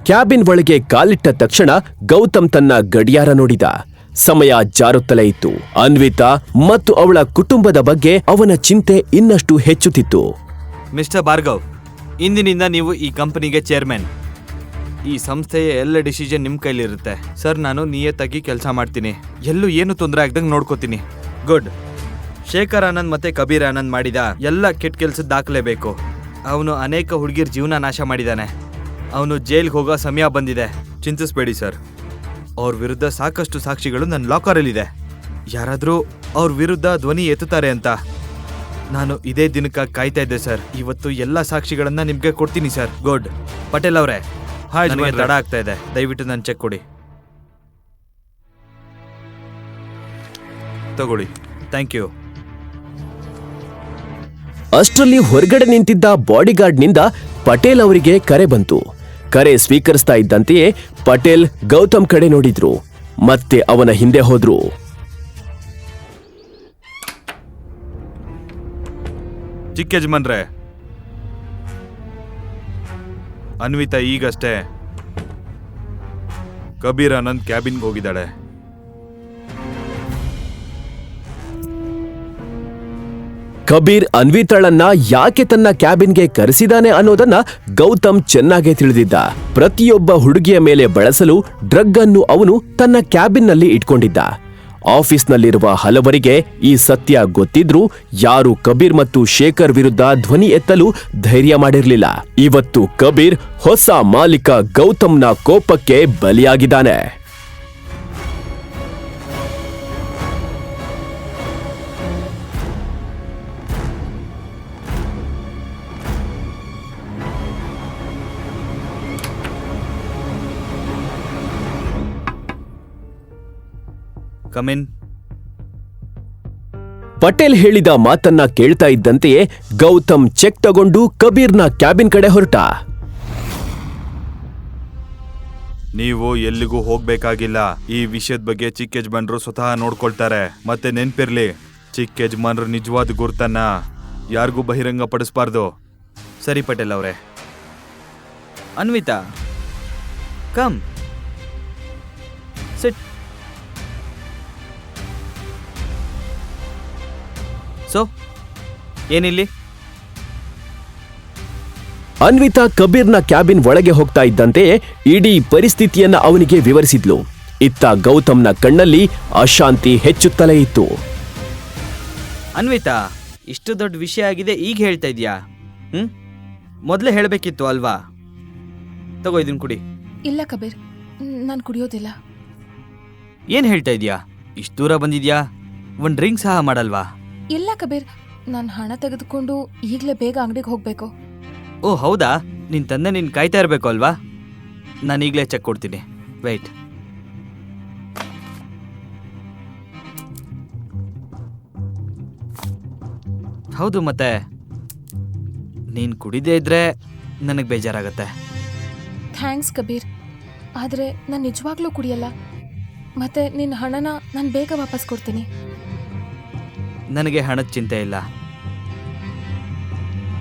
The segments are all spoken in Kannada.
ಕ್ಯಾಬಿನ್ ಒಳಗೆ ಕಾಲಿಟ್ಟ ತಕ್ಷಣ ಗೌತಮ್ ತನ್ನ ಗಡಿಯಾರ ನೋಡಿದ. ಸಮಯ ಜಾರುತ್ತಲೇ ಇತ್ತು. ಅನ್ವಿತಾ ಮತ್ತು ಅವಳ ಕುಟುಂಬದ ಬಗ್ಗೆ ಅವನ ಚಿಂತೆ ಇನ್ನಷ್ಟು ಹೆಚ್ಚುತ್ತಿತ್ತು. ಮಿಸ್ಟರ್ ಭಾರ್ಗವ್, ಇಂದಿನಿಂದ ನೀವು ಈ ಕಂಪನಿಗೆ ಚೇರ್ಮನ್. ಈ ಸಂಸ್ಥೆಯ ಎಲ್ಲ ಡಿಸಿಷನ್ ನಿಮ್ಮ ಕೈಲಿರುತ್ತೆ. ಸರ್, ನಾನು ನಿಯತ್ತಾಗಿ ಕೆಲಸ ಮಾಡ್ತೀನಿ. ಎಲ್ಲೂ ಏನು ತೊಂದರೆ ಆಗ್ದಂಗೆ ನೋಡ್ಕೋತೀನಿ. ಗುಡ್. ಶೇಖರ್ ಆನಂದ್ ಮತ್ತೆ ಕಬೀರ್ ಆನಂದ್ ಮಾಡಿದ ಎಲ್ಲ ಕೆಟ್ಟ ಕೆಲಸದ ದಾಖಲೆ ಬೇಕು. ಅವನು ಅನೇಕ ಹುಡುಗಿರ ಜೀವನ ನಾಶ ಮಾಡಿದ್ದಾನೆ. ಅವನು ಜೈಲ್ಗೆ ಹೋಗೋ ಸಮಯ ಬಂದಿದೆ. ಚಿಂತಿಸಬೇಡಿ ಸರ್. ಅವ್ರ ವಿರುದ್ಧ ಸಾಕಷ್ಟು ಸಾಕ್ಷಿಗಳು ನನ್ನ ಲಾಕರಲ್ಲಿದೆ. ಯಾರಾದರೂ ಅವ್ರ ವಿರುದ್ಧ ಧ್ವನಿ ಎತ್ತುತ್ತಾರೆ ಅಂತ ನಾನು ಇದೇ ದಿನಕ್ಕಾಗಿ ಕಾಯ್ತಾ ಇದ್ದೆ ಸರ್. ಇವತ್ತು ಎಲ್ಲ ಸಾಕ್ಷಿಗಳನ್ನ ನಿಮ್ಗೆ ಕೊಡ್ತೀನಿ ಸರ್. ಗುಡ್. ಪಟೇಲ್ ಅವರೇ, ನನಗೆ ತಡ ಆಗ್ತಾ ಇದೆ. ದಯವಿಟ್ಟು ನನ್ನ ಚೆಕ್ ಕೊಡಿ. ತಗೊಳ್ಳಿ. Thank you. ಅಷ್ಟರಲ್ಲಿ ಹೊರಗಡೆ ನಿಂತಿದ್ದ ಬಾಡಿಗಾರ್ಡ್ನಿಂದ ಪಟೇಲ್ ಅವರಿಗೆ ಕರೆ ಬಂತು. ಕರೆ ಸ್ವೀಕರಿಸ್ತಾ ಇದ್ದಂತೆಯೇ ಪಟೇಲ್ ಗೌತಮ್ ಕಡೆ ನೋಡಿದ್ರು. ಮತ್ತೆ ಅವನ ಹಿಂದೆ ಹೋದ್ರು. ಚಿಕ್ಕ ಯಜಮಾನ್ರೆ, ಅನ್ವಿತಾ ಈಗಷ್ಟೇ ಕಬೀರ್ ಆನಂದ್ ಕ್ಯಾಬಿನ್ಗೆ ಹೋಗಿದ್ದಾಳೆ. ಕಬೀರ್ ಅನ್ವಿತಾಳನ್ನ ಯಾಕೆ ತನ್ನ ಕ್ಯಾಬಿನ್ಗೆ ಕರೆಸಿದಾನೆ ಅನ್ನೋದನ್ನ ಗೌತಮ್ ಚೆನ್ನಾಗೇ ತಿಳಿದಿದ್ದ. ಪ್ರತಿಯೊಬ್ಬ ಹುಡುಗಿಯ ಮೇಲೆ ಬಳಸಲು ಡ್ರಗ್ ಅನ್ನು ಅವನು ತನ್ನ ಕ್ಯಾಬಿನ್ನಲ್ಲಿ ಇಟ್ಕೊಂಡಿದ್ದ. ಆಫೀಸ್ನಲ್ಲಿರುವ ಹಲವರಿಗೆ ಈ ಸತ್ಯ ಗೊತ್ತಿದ್ರೂ ಯಾರು ಕಬೀರ್ ಮತ್ತು ಶೇಖರ್ ವಿರುದ್ಧ ಧ್ವನಿ ಎತ್ತಲು ಧೈರ್ಯ ಮಾಡಿರಲಿಲ್ಲ. ಇವತ್ತು ಕಬೀರ್ ಹೊಸ ಮಾಲೀಕ ಗೌತಮ್ನ ಕೋಪಕ್ಕೆ ಬಲಿಯಾಗಿದ್ದಾನೆ. ಕಮಿನ್. ಪಟೇಲ್ ಹೇಳಿದ ಮಾತನ್ನ ಕೇಳ್ತಾ ಇದ್ದಂತೆಯೇ ಗೌತಮ್ ಚೆಕ್ ತಗೊಂಡು ಕಬೀರ್ನ ಕ್ಯಾಬಿನ್ ಕಡೆ ಹೊರಟ. ನೀವು ಎಲ್ಲಿಗೂ ಹೋಗ್ಬೇಕಾಗಿಲ್ಲ. ಈ ವಿಷಯದ ಬಗ್ಗೆ ಚಿಕ್ಕ ಯಜಮಾನ್ರು ಸ್ವತಃ ನೋಡ್ಕೊಳ್ತಾರೆ. ಮತ್ತೆ ನೆನ್ಪಿರ್ಲಿ, ಚಿಕ್ಕ ಯಜಮಾನ್ರು ನಿಜವಾದ ಗುರ್ತನ್ನ ಯಾರಿಗೂ ಬಹಿರಂಗ ಪಡಿಸ್ಬಾರ್ದು. ಸರಿ ಪಟೇಲ್ ಅವರೇ. Anvita, come sit. ಸೊ ಏನಿಲ್ಲಿ? ಅನ್ವಿತಾ ಕಬೀರ್ನ ಕ್ಯಾಬಿನ್ ಒಳಗೆ ಹೋಗ್ತಾ ಇದ್ದಂತೆಯೇ ಇಡೀ ಪರಿಸ್ಥಿತಿಯನ್ನ ಅವನಿಗೆ ವಿವರಿಸಿದ್ಲು. ಇತ್ತ ಗೌತಮ್ನ ಕಣ್ಣಲ್ಲಿ ಅಶಾಂತಿ ಹೆಚ್ಚುತ್ತಲೇ ಇತ್ತು. ಅನ್ವಿತಾ, ಇಷ್ಟು ದೊಡ್ಡ ವಿಷಯ ಆಗಿದೆ, ಈಗ ಹೇಳ್ತಾ ಇದೀಯಾ? ಮೊದಲೇ ಹೇಳಬೇಕಿತ್ತು ಅಲ್ವಾ? ತಗೋ ಇದನ್ ಕುಡಿ. ಇಲ್ಲ ಕಬೀರ್, ನಾನು ಕುಡಿಯೋದಿಲ್ಲ. ಏನ್ ಹೇಳ್ತಾ ಇದೀಯಾ? ಇಷ್ಟು ದೂರ ಬಂದಿದ್ಯಾ, ಒಂದ್ ಡ್ರಿಂಕ್ ಸಹ ಮಾಡಲ್ವಾ? ಇಲ್ಲ ಕಬೀರ್, ನಾನು ಹಣ ತೆಗೆದುಕೊಂಡು ಈಗಲೇ ಬೇಗ ಅಂಗಡಿಗೆ ಹೋಗ್ಬೇಕು. ಓ ಹೌದಾ? ನಿನ್ ತಂದೆ ನೀನ್ ಕಾಯ್ತಾ ಇರಬೇಕು ಅಲ್ವಾ? ನಾನು ಈಗಲೇ ಚೆಕ್ ಕೊಡ್ತೀನಿ. ವೆಯ್ಟ್. ಹೌದು, ಮತ್ತೆ ನೀನ್ ಕುಡಿದೇ ಇದ್ರೆ ನನಗೆ ಬೇಜಾರಾಗತ್ತೆ. ಥ್ಯಾಂಕ್ಸ್ ಕಬೀರ್, ಆದರೆ ನಾನು ನಿಜವಾಗ್ಲೂ ಕುಡಿಯಲ್ಲ. ಮತ್ತೆ ನಿನ್ನ ಹಣನ ನಾನು ಬೇಗ ವಾಪಸ್ ಕೊಡ್ತೀನಿ. ನನಗೆ ಹಣದ ಚಿಂತೆ ಇಲ್ಲ.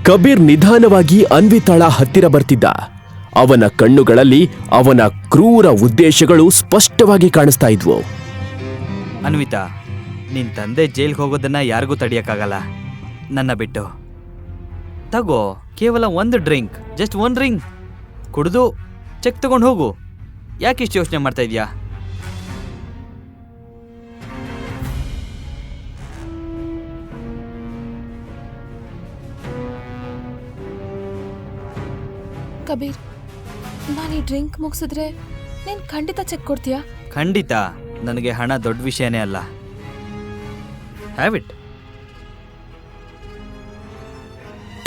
ಕಬೀರ್ ನಿಧಾನವಾಗಿ ಅನ್ವಿತಾಳ ಹತ್ತಿರ ಬರ್ತಿದ್ದ. ಅವನ ಕಣ್ಣುಗಳಲ್ಲಿ ಅವನ ಕ್ರೂರ ಉದ್ದೇಶಗಳು ಸ್ಪಷ್ಟವಾಗಿ ಕಾಣಿಸ್ತಾ ಇದ್ವು. ಅನ್ವಿತಾ, ನಿನ್ ತಂದೆ ಜೈಲ್ಗೆ ಹೋಗೋದನ್ನ ಯಾರಿಗೂ ತಡಿಯಕ್ಕಾಗಲ್ಲ, ನನ್ನ ಬಿಟ್ಟು. ತಗೋ, ಕೇವಲ ಒಂದು ಡ್ರಿಂಕ್, ಜಸ್ಟ್ ಒನ್ ಡ್ರಿಂಕ್ ಕುಡಿದು ಚೆಕ್ ತಗೊಂಡು ಹೋಗು. ಯಾಕಿಷ್ಟು ಯೋಚನೆ ಮಾಡ್ತಾ ಇದೀಯಾ? ಕಬೀರ್, ನಾನು ಈ ಡ್ರಿಂಕ್ ಮುಗಿಸಿದ್ರೆ ನೀನು ಖಂಡಿತ ಚೆಕ್ ಕೊಡ್ತೀಯಾ? ಖಂಡಿತ. ನನಗೆ ಹಣ ದೊಡ್ಡ ವಿಷಯನೇ ಅಲ್ಲ. Have it.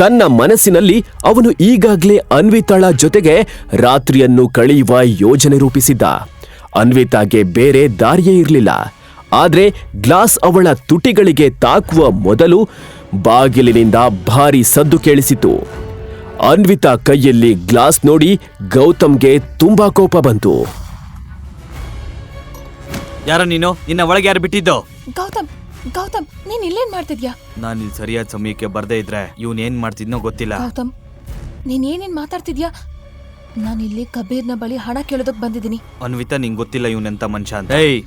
ತನ್ನ ಮನಸ್ಸಿನಲ್ಲಿ ಅವನು ಈಗಾಗಲೇ ಅನ್ವಿತಾಳ ಜೊತೆಗೆ ರಾತ್ರಿಯನ್ನು ಕಳೆಯುವ ಯೋಜನೆ ರೂಪಿಸಿದ್ದ. ಅನ್ವಿತಾಗೆ ಬೇರೆ ದಾರಿಯೇ ಇರಲಿಲ್ಲ. ಆದ್ರೆ ಗ್ಲಾಸ್ ಅವಳ ತುಟಿಗಳಿಗೆ ತಾಕುವ ಮೊದಲು ಬಾಗಿಲಿನಿಂದ ಭಾರಿ ಸದ್ದು ಕೇಳಿಸಿತು. ಅನ್ವಿತಾ ಕೈಯಲ್ಲಿ ಗ್ಲಾಸ್ ನೋಡಿ ಗೌತಮ್ಗೆ ತುಂಬಾ ಕೋಪ ಬಂತು. ಯಾರ ನೀನು? ನಿನ್ನ ಒಳಗೆ ಯಾರು ಬಿಟ್ಟಿದ್ದು? ಗೌತಮ್, ಗೌತಮ್, ನೀನ್ ಇಲ್ಲೇನ್ ಮಾಡ್ತಿದ್ಯಾ? ನಾನು ಇಲ್ಲಿ ಸರಿಯಾದ ಸಮಯಕ್ಕೆ ಬರ್ದೇ ಇದ್ರೆ ಇವನ್ ಏನ್ ಮಾಡ್ತಿದ್ನೋ ಗೊತ್ತಿಲ್ಲ. ಗೌತಮ್, ನೀನ್ ಏನೇನ್ ಮಾತಾಡ್ತಿದ್ಯಾ? ನಾನಿಲ್ಲಿ ಕಬೀರ್ನ ಬಳಿ ಹಣ ಕೇಳೋದಕ್ ಬಂದಿದ್ದೀನಿ. ಅನ್ವಿತಾ ನಿಂಗೆ ಗೊತ್ತಿಲ್ಲ ಇವನೆಂತ ಮನುಷ್ಯ ಅಂತ. ಏಯ್,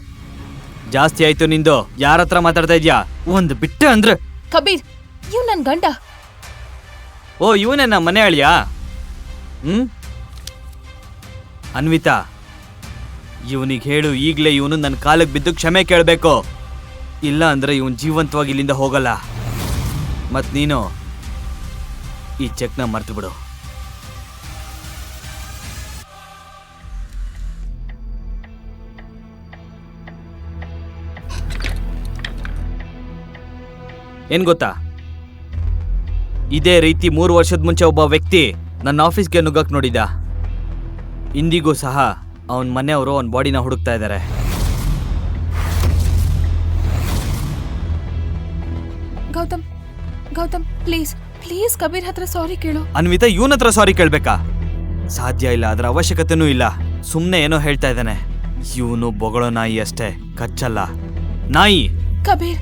ಜಾಸ್ತಿ ಆಯ್ತು ನಿಂದು. ಯಾರ ಹತ್ರ ಮಾತಾಡ್ತಾ ಇದ್ಯಾ? ಒಂದು ಬಿಟ್ಟೆ ಅಂದ್ರೆ. ಕಬೀರ್, ಇವ್ ನನ್ ಗಂಡ. ಓ, ಇವನೇ ನಮ್ಮ ಮನೆ ಅಳಿಯಾ? ಅನ್ವಿತಾ, ಇವನಿಗೆ ಹೇಳು ಈಗಲೇ ಇವನು ನನ್ನ ಕಾಲಕ್ಕೆ ಬಿದ್ದು ಕ್ಷಮೆ ಕೇಳಬೇಕು. ಇಲ್ಲ ಅಂದ್ರೆ ಇವನ್ ಜೀವಂತವಾಗಿ ಇಲ್ಲಿಂದ ಹೋಗಲ್ಲ. ಮತ್ ನೀನು ಈ ಚೆಕ್ನ ಮರ್ತು ಬಿಡು. ಏನ್ ಗೊತ್ತಾ, ಇದೇ ರೀತಿ 3 ವರ್ಷದ ಮುಂಚೆ ಒಬ್ಬ ವ್ಯಕ್ತಿ ನನ್ನ ಆಫೀಸ್ಗೆ ನುಗ್ಗಕ್ ನೋಡಿದ್ದ. ಇಂದಿಗೂ ಸಹ ಅವನ ಮನೆಯವರು ಅವನ ಬಾಡಿನ ಹುಡುಕ್ತಾ ಇದ್ದಾರೆ. ಗೌತಮ್, ಗೌತಮ್, ಪ್ಲೀಸ್ ಪ್ಲೀಸ್ ಕಬೀರ್ ಹತ್ರ ಸಾರಿ ಕೇಳು. ಅನ್ವಿತಾ ಇವನ ಹತ್ರ ಸಾರಿ ಕೇಳ್ಬೇಕಾ? ಸಾಧ್ಯ ಇಲ್ಲ, ಅದರ ಅವಶ್ಯಕತೆನೂ ಇಲ್ಲ. ಸುಮ್ಮನೆ ಏನೋ ಹೇಳ್ತಾ ಇದ್ದಾನೆ. ಇವನು ಬೊಗಳೋ ನಾಯಿ ಅಷ್ಟೇ, ಕಚ್ಚಲ್ಲ. ನಾಯಿ. ಕಬೀರ್,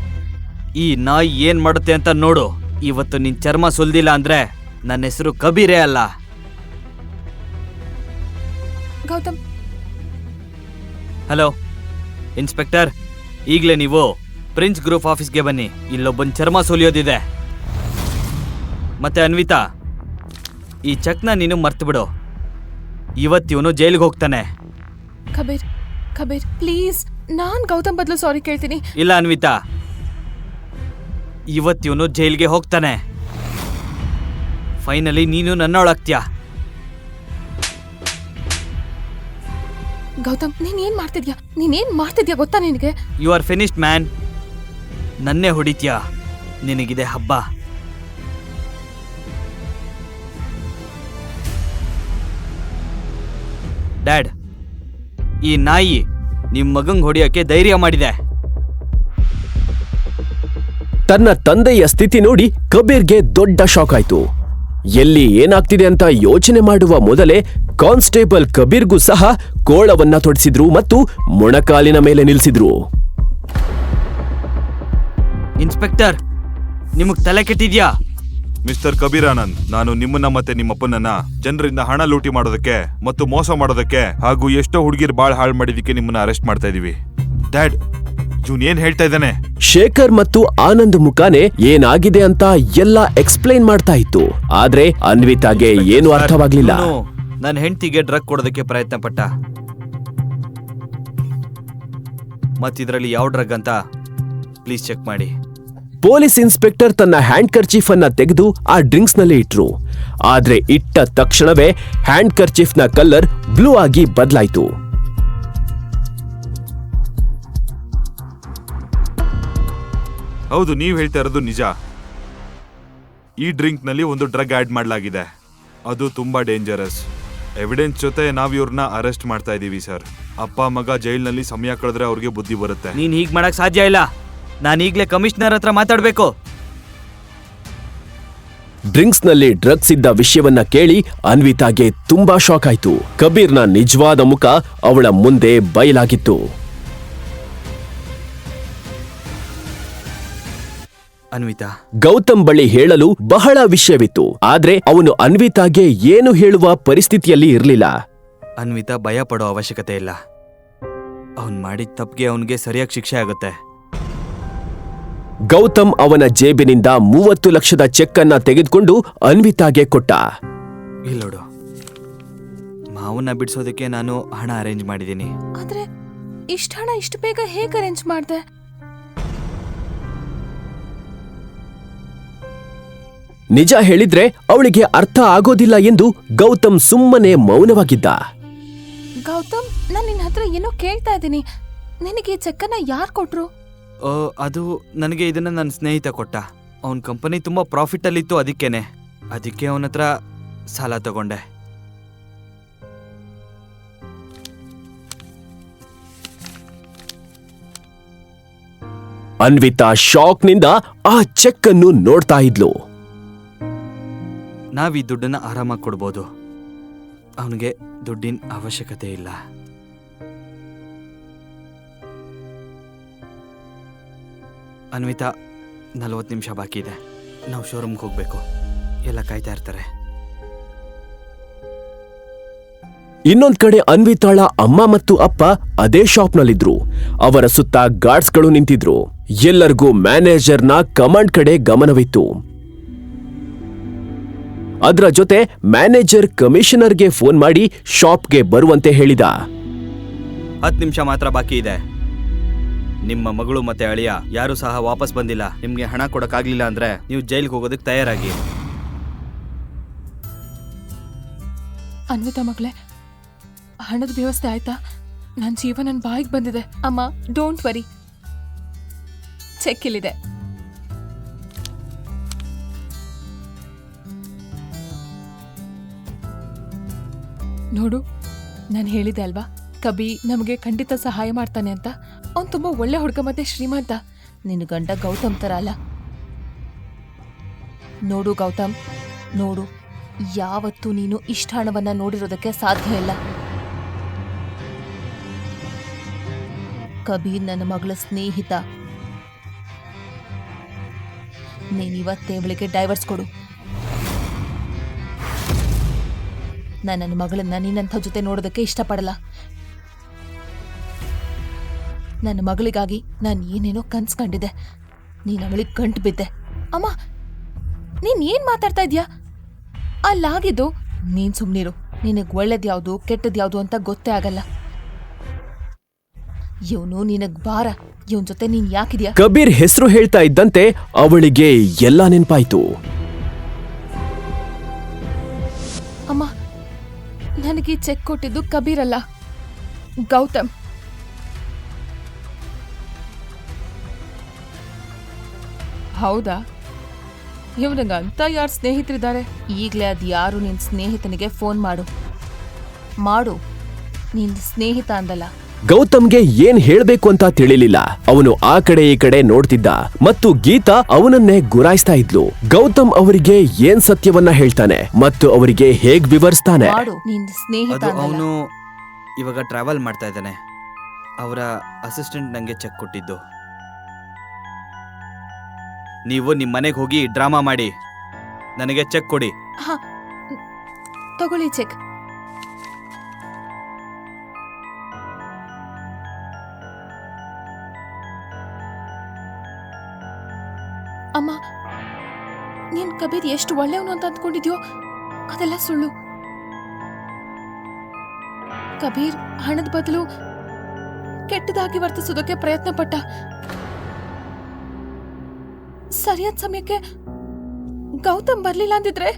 ಈ ನಾಯಿ ಏನ್ ಮಾಡುತ್ತೆ ಅಂತ ನೋಡು. ಇವತ್ತು ನಿನ್ ಚರ್ಮ ಸುಲ್ದಿಲ್ಲ ಅಂದ್ರೆ ನನ್ನ ಹೆಸರು ಕಬೀರೇ ಅಲ್ಲ. ಗೌತಮ್. ಹಲೋ ಇನ್ಸ್ಪೆಕ್ಟರ್, ಈಗಲೇ ನೀವು ಪ್ರಿನ್ಸ್ ಗ್ರೂಪ್ ಆಫೀಸ್ಗೆ ಬನ್ನಿ. ಇಲ್ಲೊಬ್ಬನ ಚರ್ಮ ಸುಲಿಯೋದಿದೆ. ಮತ್ತೆ ಅನ್ವಿತಾ, ಈ ಚೆಕ್ನ ನೀನು ಮರ್ತು ಬಿಡು. ಇವತ್ತಿವನು ಜೈಲಿಗೆ ಹೋಗ್ತಾನೆ. ಕಬೀರ್, ಕಬೀರ್ ಪ್ಲೀಸ್, ನಾನ್ ಗೌತಮ್ ಬದಲು ಸಾರಿ ಕೇಳ್ತೀನಿ. ಇಲ್ಲ ಅನ್ವಿತಾ, ಇವತ್ತಿವನು ಜೈಲಿಗೆ ಹೋಗ್ತಾನೆ. ಫೈನಲಿ ನೀನು ನನ್ನೊಳಗ್ತೀಯಾ. ಗೌತಮ್, ನೀನೇನ್ ಮಾಡ್ತಿದ್ಯಾ ಗೊತ್ತಾ ನಿನಗೆ? You are finished man. ನನ್ನೇ ಹೊಡಿತೀಯಾ? ನಿನಗಿದೆ ಹಬ್ಬ. ಡ್ಯಾಡ್, ಈ ನಾಯಿ ನಿಮ್ ಮಗಂಗ್ ಹೊಡಿಯೋಕೆ ಧೈರ್ಯ ಮಾಡಿದೆ. ತನ್ನ ತಂದೆಯ ಸ್ಥಿತಿ ನೋಡಿ ಕಬೀರ್ಗೆ ದೊಡ್ಡ ಶಾಕ್ ಆಯ್ತು. ಎಲ್ಲಿ ಏನಾಗ್ತಿದೆ ಅಂತ ಯೋಚನೆ ಮಾಡುವ ಮೊದಲೇ ಕಾನ್ಸ್ಟೇಬಲ್ ಕಬೀರ್ಗೂ ಸಹ ಕೋಳವನ್ನ ತೊಡಿಸಿದ್ರು ಮತ್ತು ಮೊಣಕಾಲಿನ ಮೇಲೆ ನಿಲ್ಲಿಸಿದ್ರು. ಇನ್ಸ್ಪೆಕ್ಟರ್, ನಿಮಗ್ ತಲೆ ಕೆಟ್ಟಿದ್ಯಾ? ಮಿಸ್ಟರ್ ಕಬೀರ್ ಆನಂದ್, ನಾನು ನಿಮ್ಮನ್ನ ಮತ್ತೆ ನಿಮ್ಮಪ್ಪನನ್ನ ಜನರಿಂದ ಹಣ ಲೂಟಿ ಮಾಡೋದಕ್ಕೆ ಮತ್ತು ಮೋಸ ಮಾಡೋದಕ್ಕೆ ಹಾಗೂ ಎಷ್ಟೋ ಹುಡುಗಿರ್ ಬಾಳ್ ಹಾಳು ಮಾಡಿದಕ್ಕೆ ನಿಮ್ಮನ್ನ ಅರೆಸ್ಟ್ ಮಾಡ್ತಾ ಇದೀವಿ. ಡ್ಯಾಡ್, ಇವನ್ ಏನ್ ಹೇಳ್ತಾ ಇದ್ದಾನೆ? ಶೇಖರ್ ಮತ್ತು ಆನಂದ್ ಮುಖಾನೆ ಏನಾಗಿದೆ ಅಂತ ಎಲ್ಲ ಎಕ್ಸ್ಪ್ಲೈನ್ ಮಾಡ್ತಾ ಇತ್ತು. ಆದ್ರೆ ಅನ್ವಿತಾಗೆ ಏನು ಅರ್ಥವಾಗ್ಲಿಲ್ಲ. ನನ್ನ ಹೆಂಡತಿಗೆ ಡ್ರಗ್ ಕೊಡೋದಕ್ಕೆ ಪ್ರಯತ್ನ ಪಟ್ಟ. ಮತ್ತಿದ್ರಲ್ಲಿ ಯಾವ ಡ್ರಗ್ ಅಂತ ಪ್ಲೀಸ್ ಚೆಕ್ ಮಾಡಿ. ಪೊಲೀಸ್ ಇನ್ಸ್ಪೆಕ್ಟರ್ ತನ್ನ ಹ್ಯಾಂಡ್ ಕರ್ಚೀಫ್ ಅನ್ನ ತೆಗೆದು ಆ ಡ್ರಿಂಕ್ಸ್ ನಲ್ಲಿ ಇಟ್ರು. ಆದ್ರೆ ಇಟ್ಟ ತಕ್ಷಣವೇ ಹ್ಯಾಂಡ್ ಕರ್ಚೀಫ್ ನ ಕಲರ್ ಬ್ಲೂ ಆಗಿ ಬದಲಾಯ್ತು. ಹೌದು, ನೀವ್ ಹೇಳ್ತಾ ಇರೋದು ನಿಜ. ಈ ಡ್ರಿಂಕ್ ನಲ್ಲಿ ಒಂದು ಡ್ರಗ್ ಆಡ್ ಮಾಡಲಾಗಿದೆ. ಅದು ತುಂಬಾ ಡೇಂಜರಸ್. ಎವಿಡೆನ್ಸ್ ಜೊತೆ ನಾವ್ ಇವ್ರನ್ನ ಅರೆಸ್ಟ್ ಮಾಡ್ತಾ ಇದೀವಿ ಸರ್. ಅಪ್ಪ ಮಗ ಜೈಲ್ನಲ್ಲಿ ಸಮಯ ಕಳೆದ್ರೆ ಅವ್ರಿಗೆ ಬುದ್ಧಿ ಬರುತ್ತೆ. ನೀನ್ ಹೀಗ್ ಮಾಡಕ್ ಸಾಧ್ಯ ಇಲ್ಲ. ನಾನು ಈಗ್ಲೇ ಕಮಿಷನರ್ ಹತ್ರ ಮಾತಾಡ್ಬೇಕು. ಡ್ರಿಂಕ್ಸ್ ನಲ್ಲಿ ಡ್ರಗ್ಸ್ ಇದ್ದ ವಿಷಯವನ್ನ ಕೇಳಿ ಅನ್ವಿತಾಗೆ ತುಂಬಾ ಶಾಕ್ ಆಯ್ತು. ಕಬೀರ್ನ ನಿಜವಾದ ಮುಖ ಅವಳ ಮುಂದೆ ಬಯಲಾಗಿತ್ತು. ಅನ್ವಿತಾ, ಗೌತಮ್ ಬಳಿ ಹೇಳಲು ಬಹಳ ವಿಷಯವಿತ್ತು. ಆದ್ರೆ ಅವನು ಅನ್ವಿತಾಗೆ ಏನು ಹೇಳುವ ಪರಿಸ್ಥಿತಿಯಲ್ಲಿ ಇರಲಿಲ್ಲ. ಅನ್ವಿತಾ, ಭಯ ಪಡೋ ಅವಶ್ಯಕತೆ ಇಲ್ಲ. ಅವನ್ ಮಾಡಿದ ತಪ್ಪಿಗೆ ಅವನಿಗೆ ಸರಿಯಾಗಿ ಶಿಕ್ಷೆ ಆಗುತ್ತೆ. ಗೌತಮ್ ಅವನ ಜೇಬಿನಿಂದ 30 ಲಕ್ಷದ ಚೆಕ್ ಅನ್ನ ತೆಗೆದುಕೊಂಡು ಅನ್ವಿತಾಗೆ ಕೊಟ್ಟ. ಇಲ್ಲೋಡು, ಮಾವನ್ನ ಬಿಡಿಸೋದಕ್ಕೆ ನಾನು ಹಣ ಅರೇಂಜ್ ಮಾಡಿದ್ದೀನಿ. ಆದ್ರೆ ಇಷ್ಟ ಹಣ ಇಷ್ಟು ಬೇಗ ಹೇಗೆ ಅರೇಂಜ್ ಮಾಡ್ದೆ? ನಿಜ ಹೇಳಿದ್ರೆ ಅವಳಿಗೆ ಅರ್ಥ ಆಗೋದಿಲ್ಲ ಎಂದು ಗೌತಮ್ ಸುಮ್ಮನೆ ಮೌನವಾಗಿದ್ದ. ಗೌತಮ್, ನಾನ್ ನಿನ್ನ ಹತ್ರ ಏನೋ ಕೇಳ್ತಾ ಇದ್ದೀನಿ. ನಿನಗೆ ಈ ಚೆಕ್ಕನ್ನ ಯಾರು ಕೊಟ್ರು? ಅದು ನನಗೆ ಇದನ್ನ ನನ್ನ ಸ್ನೇಹಿತ ಕೊಟ್ಟ. ಅವನ ಕಂಪನಿ ತುಂಬಾ ಪ್ರಾಫಿಟ್ ಅಲ್ಲಿತ್ತು, ಅದಕ್ಕೆ ಅವನ ಹತ್ರ ಸಾಲ ತಗೊಂಡೆ. ಅನ್ವಿತಾ ಶಾಕ್ನಿಂದ ಆ ಚೆಕ್ ಅನ್ನು ನೋಡ್ತಾ ಇದ್ಲು. ನಾವ್ ಈ ದುಡ್ಡನ್ನ ಆರಾಮಾಗಿ ಕೊಡ್ಬೋದು. ಅವನಿಗೆ ದುಡ್ಡಿನ ಅವಶ್ಯಕತೆ ಇಲ್ಲ. ಅನ್ವಿತಾ, 40 ನಿಮಿಷ ಬಾಕಿ ಇದೆ. ನಾವು ಶೋರೂಮ್ಗೆ ಹೋಗ್ಬೇಕು. ಎಲ್ಲ ಕಾಯ್ತಾ ಇರ್ತಾರೆ. ಇನ್ನೊಂದ್ ಕಡೆ ಅನ್ವಿತಾಳ ಅಮ್ಮ ಮತ್ತು ಅಪ್ಪ ಅದೇ ಶಾಪ್ನಲ್ಲಿದ್ರು. ಅವರ ಸುತ್ತ ಗಾರ್ಡ್ಸ್ಗಳು ನಿಂತಿದ್ರು. ಎಲ್ಲರಿಗೂ ಮ್ಯಾನೇಜರ್ನ ಕಮಾಂಡ್ ಕಡೆ ಗಮನವಿತ್ತು. ಅದರ ಜೊತೆ ಮ್ಯಾನೇಜರ್ ಕಮಿಷನರ್ಗೆ ಫೋನ್ ಮಾಡಿ ಶಾಪ್ಗೆ ಬರುವಂತೆ ಹೇಳಿದ. 10 ನಿಮಿಷ ಮಾತ್ರ ಬಾಕಿ ಇದೆ. ನಿಮ್ಮ ಮಗಳು ಮತ್ತೆ ಅಳಿಯ ಯಾರು ಸಹ ವಾಪಸ್ ಬಂದಿಲ್ಲ. ನಿಮ್ಗೆ ಹಣ ಕೊಡಕ್ಕಾಗ್ಲಿಲ್ಲ ಅಂದ್ರೆ ನೀವು ಜೈಲ್ಗೆ ಹೋಗೋದಕ್ಕೆ ತಯಾರಾಗಿ. ಅನ್ವಿತಾ ಮಗಳೇ, ಹಣದ ವ್ಯವಸ್ಥೆ ಆಯ್ತಾ? ನನ್ನ ಜೀವ ನನ್ನ ಬಾಯಿಗೆ ಬಂದಿದೆ. ಅಮ್ಮ, ಡೋಂಟ್ ವರಿ, ಚೆಕ್ ಇಲ್ಲಿದೆ. ನೋಡು, ನಾನು ಹೇಳಿದೆ ಅಲ್ವಾ, ಕಬಿ ನಮಗೆ ಖಂಡಿತ ಸಹಾಯ ಮಾಡ್ತಾನೆ ಅಂತ. ಅವ್ನು ತುಂಬಾ ಒಳ್ಳೆ ಹುಡುಗ ಮತ್ತೆ ಶ್ರೀಮಂತ. ನಿನ್ನ ಗಂಡ ಗೌತಮ್ ತರ ಅಲ್ಲ. ನೋಡು ಗೌತಮ್, ನೋಡು, ಯಾವತ್ತೂ ನೀನು ಇಷ್ಟ ಹಣವನ್ನ ನೋಡಿರೋದಕ್ಕೆ ಸಾಧ್ಯ ಇಲ್ಲ. ಕಬೀರ್ ನನ್ನ ಮಗಳ ಸ್ನೇಹಿತ. ನೀನಿವತ್ತೇ ಅವಳಿಗೆ ಡೈವರ್ಸ್ ಕೊಡು. ನಾನು ನನ್ನ ಮಗಳನ್ನ ನಿನ್ನಂಥ ಜೊತೆ ನೋಡೋದಕ್ಕೆ ಇಷ್ಟಪಡಲ್ಲ. ನನ್ನ ಮಗಳಿಗಾಗಿ ನಾನು ಏನೇನೋ ಕನ್ಸ್ ಕಂಡಿದ್ದೆ. ನೀನು ಅವಳಿಗೆ ಗಂಟು ಬಿದ್ದೆ. ಅಮ್ಮ, ನೀನ್ ಏನ್ ಮಾತಾಡ್ತಾ ಇದ್ಯಾ? ಅಲ್ಲಾಗಿದ್ದು ನೀನ್ ಸುಮ್ನಿರು. ನಿನಗ್ ಒಳ್ಳೇದ್ಯಾವ್ದು ಕೆಟ್ಟದ್ಯಾವ್ದು ಅಂತ ಗೊತ್ತೇ ಆಗಲ್ಲ. ಇವನು ನಿನಗ್ ಭಾರ. ಇವನ್ ಜೊತೆ ನೀನ್ ಯಾಕಿದ್ಯಾ? ಕಬೀರ್ ಹೆಸರು ಹೇಳ್ತಾ ಇದ್ದಂತೆ ಅವಳಿಗೆ ಎಲ್ಲ ನೆನ್ಪಾಯ್ತು. ಅಮ್ಮ, ನನಗೆ ಚೆಕ್ ಕೊಟ್ಟಿದ್ದು ಕಬೀರ್ ಅಲ್ಲ, ಗೌತಮ್. ಹೌದಾ? ಇವನಿಗಂತ ಯಾರು ಸ್ನೇಹಿತರಿದ್ದಾರೆ? ಈಗಲೇ ಅದು ಯಾರು ನಿನ್ ಸ್ನೇಹಿತನಿಗೆ ಫೋನ್ ಮಾಡು. ನಿನ್ ಸ್ನೇಹಿತ ಅಂದಲ್ಲ. ಗೌತಮ್ಗೆ ಏನ್ ಹೇಳ್ಬೇಕು ಅಂತ ತಿಳಿಲಿಲ್ಲ. ಅವನು ಆ ಕಡೆ ಈ ಕಡೆ ನೋಡ್ತಿದ್ದ ಮತ್ತು ಗೀತಾ ಅವನನ್ನೇ ಗುರಾಯಿಸ್ತಾ ಇದ್ಲು. ಗೌತಮ್ ಅವರಿಗೆ ಏನ್ ಸತ್ಯವನ್ನ ಹೇಳ್ತಾನೆ ಮತ್ತು ಅವರಿಗೆ ಹೇಗ್ ವಿವರಿಸ್ತಾನೆ? ನಿನ್ ಸ್ನೇಹಿತ ಅದು ಅವನು ಇವಾಗ ಟ್ರಾವೆಲ್ ಮಾಡ್ತಾ ಇದ್ದಾನೆ. ಅವರ ಅಸಿಸ್ಟೆಂಟ್ ನಂಗೆ ಚೆಕ್ ಕೊಟ್ಟಿದ್ದು. ನೀವು ನಿಮ್ಮ ಮನೆಗೆ ಹೋಗಿ ಡ್ರಾಮಾ ಮಾಡಿ ನನಗೆ ಚೆಕ್ ಕೊಡಿ. ಹಾ, ತಗೊಳ್ಳಿ ಚೆಕ್. ಅಮ್ಮ, ನೀನ್ ಕಬೀರ್ ಎಷ್ಟು ಒಳ್ಳೆಯವನು ಅಂತ ಅಂದ್ಕೊಂಡಿದ್ಯೋ ಅದೆಲ್ಲ ಸುಳ್ಳು. ಕಬೀರ್ ಹಣದ ಬದಲು ಕೆಟ್ಟದಾಗಿ ವರ್ತಿಸೋದಕ್ಕೆ ಪ್ರಯತ್ನ ಪಟ್ಟ. ಸರಿಯಾದ ಸಮಯಕ್ಕೆ ಗೌತಮ್ ಬರ್ಲಿಲ್ಲ ಅಂದಿದ್ರೆ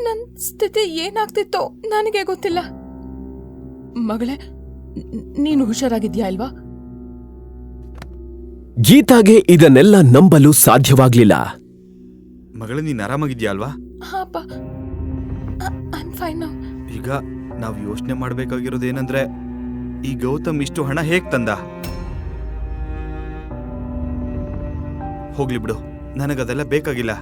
ನನ್ ಸ್ಥಿತಿ ಏನಾಗ್ತಿತ್ತೋ ನನಗೆ ಗೊತ್ತಿಲ್ಲ. ಮಗಳೇ, ನೀನು ಹುಷಾರಾಗಿದ್ಯಾ ಅಲ್ವಾ? ಗೀತಾಗೆ ಇದನ್ನೆಲ್ಲ ನಂಬಲು ಸಾಧ್ಯವಾಗ್ಲಿಲ್ಲ. ಮಗಳೇ, ನೀನ್ ಆರಾಮಾಗಿದ್ಯಾ ಅಲ್ವಾ? ಹಾಪ, ಐಮ್ ಫೈನ್ ನೌ. ಈಗ ನಾವು ಯೋಚನೆ ಮಾಡ್ಬೇಕಾಗಿರೋದೇನಂದ್ರೆ, ಈ ಗೌತಮ್ ಇಷ್ಟು ಹಣ ಹೇಗ್ ತಂದ? ಹೋಗ್ಲಿ ಬಿಡು, ನನಗದೆಲ್ಲ ಬೇಕಾಗಿಲ್ಲ.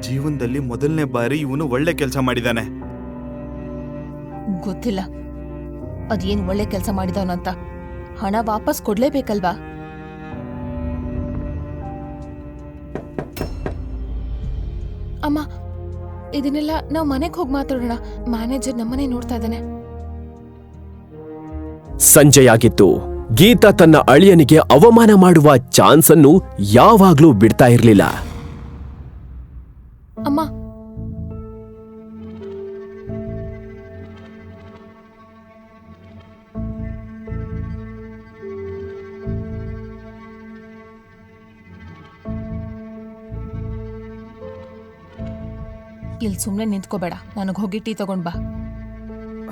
ಜೀವನದಲ್ಲಿ ಮೊದಲನೇ ಬಾರಿ ಇವನು ಒಳ್ಳೆ ಕೆಲಸ ಮಾಡಿದಾನೆ. ಗೊತ್ತಿಲ್ಲ ಅದೇನ್ ಒಳ್ಳೆ ಕೆಲಸ ಮಾಡಿದವನಂತ. ಹಣ ವಾಪಸ್ ಕೊಡ್ಲೇಬೇಕಲ್ವಾ? ಅಮ್ಮ, ಇದನ್ನೆಲ್ಲ ನಾವು ಮನೆಗೆ ಹೋಗಿ ಮಾತಾಡೋಣ. ಮ್ಯಾನೇಜರ್ ನಮ್ಮನೆ ನೋಡ್ತಾ ಇದ್ದಾನೆ. ಸಂಜೆಯಾಗಿತ್ತು. ಗೀತಾ ತನ್ನ ಅಳಿಯನಿಗೆ ಅವಮಾನ ಮಾಡುವ ಚಾನ್ಸ್ ಅನ್ನು ಯಾವಾಗ್ಲೂ ಬಿಡ್ತಾ ಇರ್ಲಿಲ್ಲ. ಅಮ್ಮ, ಇಲ್ಲಿ ಸುಮ್ಮನೆ ನಿಂತ್ಕೋಬೇಡ. ನನಗೆ ಹೋಗಿ ಟೀ ತಗೊಂಡ್ ಬಾ.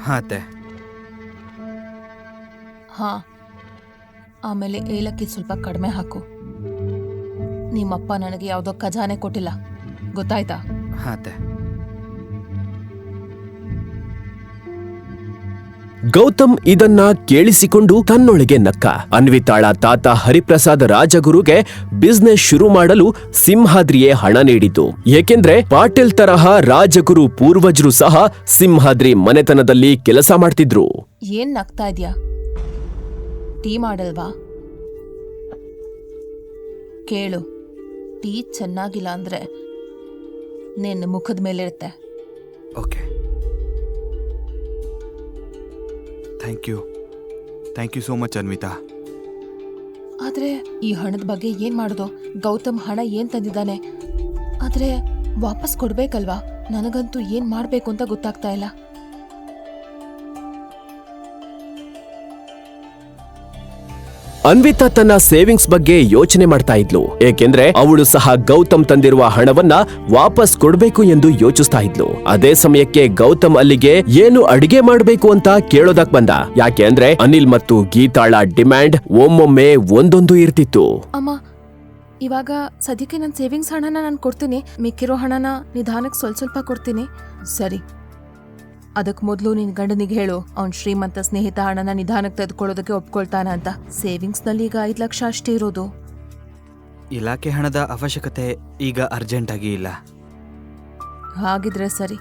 ಹಾ ಅತ್ತೆ. ಹಾ, ಆಮೇಲೆ ಏಲಕ್ಕಿ ಸ್ವಲ್ಪ ಕಡಿಮೆ ಹಾಕು. ನಿಮ್ಮಪ್ಪ ನನಗೆ ಯಾವುದೋ ಖಜಾನೆ ಕೊಟ್ಟಿಲ್ಲ, ಗೊತ್ತಾಯ್ತಾ? ಹಾ ಅತ್ತೆ. ಗೌತಮ್ ಇದನ್ನ ಕೇಳಿಸಿಕೊಂಡು ತನ್ನೊಳಗೆ ನಕ್ಕ. ಅನ್ವಿತಾಳ ತಾತ ಹರಿಪ್ರಸಾದ್ ರಾಜಗುರುಗೆ ಬಿಸ್ನೆಸ್ ಶುರು ಮಾಡಲು ಸಿಂಹಾದ್ರಿಯೇ ಹಣ ನೀಡಿತು. ಏಕೆಂದ್ರೆ ಪಾಟೀಲ್ ತರಹ ರಾಜಗುರು ಪೂರ್ವಜರು ಸಹ ಸಿಂಹಾದ್ರಿ ಮನೆತನದಲ್ಲಿ ಕೆಲಸ ಮಾಡ್ತಿದ್ರು. ಏನ್ ನಗ್ತಾ ಇದ್ಯಾ? ಟೀ ಮಾಡಲ್ವಾ? ಕೇಳು, ಟೀ ಚೆನ್ನಾಗಿಲ್ಲ ಅಂದ್ರೆ ನಿನ್ನ ಮುಖದ ಮೇಲಿರುತ್ತೆ. Okay. Thank you so much Anvita. ಆದ್ರೆ ಈ ಹಣದ ಬಗ್ಗೆ ಏನ್ ಮಾಡೋದು? ಗೌತಮ್ ಹಣ ಏನ್ ತಂದಿದ್ದಾನೆ, ಆದ್ರೆ ವಾಪಸ್ ಕೊಡ್ಬೇಕಲ್ವಾ? ನನಗಂತೂ ಏನ್ ಮಾಡ್ಬೇಕು ಅಂತ ಗೊತ್ತಾಗ್ತಾ ಇಲ್ಲ. ಅನ್ವಿತಾ ತನ್ನ ಸೇವಿಂಗ್ಸ್ ಬಗ್ಗೆ ಯೋಚನೆ ಮಾಡ್ತಾ ಇದ್ಲು, ಏಕೆಂದ್ರೆ ಅವಳು ಸಹ ಗೌತಮ್ ತಂದಿರುವ ಹಣವನ್ನ ವಾಪಸ್ ಕೊಡ್ಬೇಕು ಎಂದು ಯೋಚಿಸ್ತಾ ಇದ್ಲು. ಅದೇ ಸಮಯಕ್ಕೆ ಗೌತಮ್ ಅಲ್ಲಿಗೆ ಏನು ಅಡಿಗೆ ಮಾಡ್ಬೇಕು ಅಂತ ಕೇಳೋದಕ್ ಬಂದ. ಯಾಕೆ ಅಂದ್ರೆ ಅನಿಲ್ ಮತ್ತು ಗೀತಾಳ ಡಿಮ್ಯಾಂಡ್ ಒಮ್ಮೊಮ್ಮೆ ಒಂದೊಂದು ಇರ್ತಿತ್ತು. ಅಮ್ಮ, ಇವಾಗ ಸದ್ಯಕ್ಕೆ ನನ್ನ ಸೇವಿಂಗ್ಸ್ ಹಣನ ನಾನು ಕೊಡ್ತೀನಿ, ಮಿಕ್ಕಿರೋ ಹಣನ ನಿಧಾನಕ್ಕೆ ಸ್ವಲ್ಪ ಕೊಡ್ತೀನಿ. ಸರಿ, ಅದಕ್ ಮೊದ್ಲು ನಿನ್ ಗಂಡನಿಗೆ ಹೇಳು, ಅವ್ನ್ ಶ್ರೀಮಂತ ಸ್ನೇಹಿತ ಹಣನ ನಿಧಾನಕ್ಕೆ ತೆಗೆದುಕೊಳ್ಳೋದಕ್ಕೆ ಒಪ್ಕೊಳ್ತಾನ ಅಂತ. ಸೇವಿಂಗ್ಸ್ ನಲ್ಲಿ ಈಗ 5 ಲಕ್ಷ ಅಷ್ಟೇ ಇರೋದು. ಇಲಾಖೆ ಹಣದ ಅವಶ್ಯಕತೆ ಈಗ ಅರ್ಜೆಂಟ್ ಆಗಿ ಇಲ್ಲ. ಹಾಗಿದ್ರೆ ಸರಿ,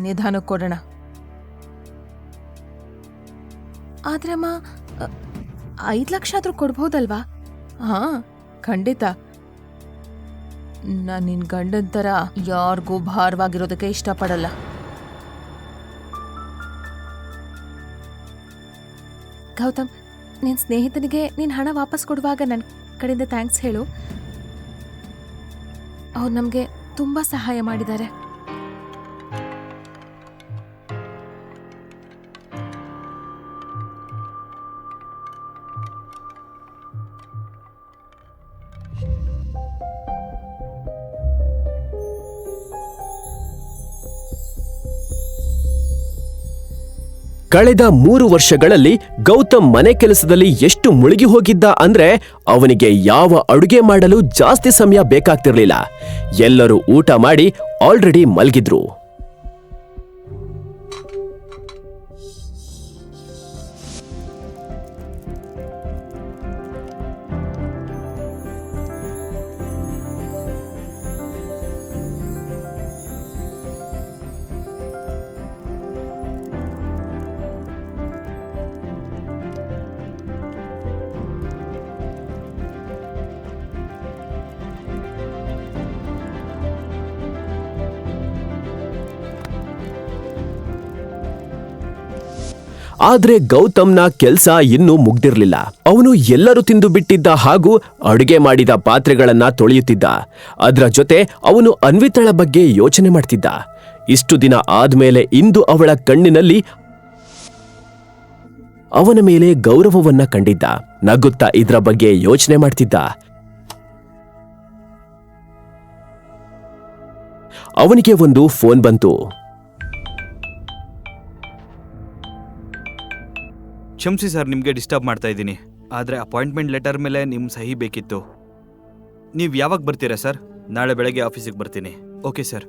ನಿಧಾನಕ್ಕೆ ಕೊಡೋಣ. ಆದ್ರೆ ಅಮ್ಮ, 5 ಲಕ್ಷ ಆದ್ರೂ ಕೊಡ್ಬೋದಲ್ವಾ? ಹಾ, ಖಂಡಿತ. ನಾನ್ ನಿನ್ ಗಂಡನ್ ತರ ಯಾರಿಗೂ ಭಾರವಾಗಿರೋದಕ್ಕೆ ಇಷ್ಟಪಡಲ್ಲ. ಗೌತಮ್, ನಿನ್ ಸ್ನೇಹಿತನಿಗೆ ನೀನ್ ಹಣ ವಾಪಸ್ ಕೊಡುವಾಗ ನನ್ನ ಕಡೆಯಿಂದ ಥ್ಯಾಂಕ್ಸ್ ಹೇಳು. ಅವ್ರು ನಮ್ಗೆ ತುಂಬಾ ಸಹಾಯ ಮಾಡಿದ್ದಾರೆ. ಕಳೆದ 3 ವರ್ಷಗಳಲ್ಲಿ ಗೌತಮ್ ಮನೆ ಕೆಲಸದಲ್ಲಿ ಎಷ್ಟು ಮುಳುಗಿ ಹೋಗಿದ್ದ ಅಂದ್ರೆ ಅವನಿಗೆ ಯಾವ ಅಡುಗೆ ಮಾಡಲು ಜಾಸ್ತಿ ಸಮಯ ಬೇಕಾಗ್ತಿರ್ಲಿಲ್ಲ. ಎಲ್ಲರೂ ಊಟ ಮಾಡಿ ಆಲ್ರೆಡಿ ಮಲಗಿದ್ರು. ಆದ್ರೆ ಗೌತಮ್ನ ಕೆಲ್ಸ ಇನ್ನೂ ಮುಗ್ದಿರ್ಲಿಲ್ಲ. ಅವನು ಎಲ್ಲರೂ ತಿಂದು ಬಿಟ್ಟಿದ್ದ ಹಾಗೂ ಅಡುಗೆ ಮಾಡಿದ ಪಾತ್ರೆಗಳನ್ನ ತೊಳೆಯುತ್ತಿದ್ದ. ಅದರ ಜೊತೆ ಅವನು ಅನ್ವಿತಳ ಬಗ್ಗೆ ಯೋಚನೆ ಮಾಡ್ತಿದ್ದ. ಇಷ್ಟು ದಿನ ಆದ್ಮೇಲೆ ಇಂದು ಅವಳ ಕಣ್ಣಿನಲ್ಲಿ ಅವನ ಮೇಲೆ ಗೌರವವನ್ನ ಕಂಡಿದ್ದ. ನಗುತ್ತಾ ಇದ್ರ ಬಗ್ಗೆ ಯೋಚನೆ ಮಾಡ್ತಿದ್ದ. ಅವನಿಗೆ ಒಂದು ಫೋನ್ ಬಂತು. ಕ್ಷಮಿಸಿ ಸರ್, ನಿಮಗೆ ಡಿಸ್ಟರ್ಬ್ ಮಾಡ್ತಾ ಇದ್ದೀನಿ. ಆದರೆ ಅಪಾಯಿಂಟ್ಮೆಂಟ್ ಲೆಟರ್ ಮೇಲೆ ನಿಮ್ಮ ಸಹಿ ಬೇಕಿತ್ತು. ನೀವು ಯಾವಾಗ ಬರ್ತೀರಾ ಸರ್? ನಾಳೆ ಬೆಳಗ್ಗೆ ಆಫೀಸಿಗೆ ಬರ್ತೀನಿ. Okay sir.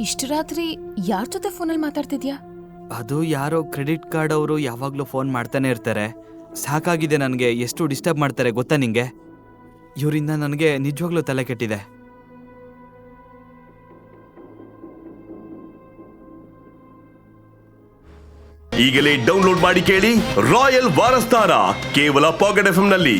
ಇಷ್ಟು ರಾತ್ರಿ ಯಾರ ಜೊತೆ ಫೋನಲ್ಲಿ ಮಾತಾಡ್ತಿದ್ಯಾ? ಅದು ಯಾರೋ ಕ್ರೆಡಿಟ್ ಕಾರ್ಡ್ ಅವರು ಯಾವಾಗಲೂ ಫೋನ್ ಮಾಡ್ತಾನೆ ಇರ್ತಾರೆ. ಸಾಕಾಗಿದೆ ನನಗೆ. ಎಷ್ಟು ಡಿಸ್ಟರ್ಬ್ ಮಾಡ್ತಾರೆ ಗೊತ್ತಾ ನಿಂಗೆ? ಇವರಿಂದ ನನಗೆ ನಿಜವಾಗ್ಲೂ ತಲೆ ಕೆಟ್ಟಿದೆ. ಈಗಲೇ ಡೌನ್ಲೋಡ್ ಮಾಡಿ ಕೇಳಿ ರಾಯಲ್ ವಾರಸ್ದಾರ ಕೇವಲ ಪಾಕೆಟ್ FM ನಲ್ಲಿ.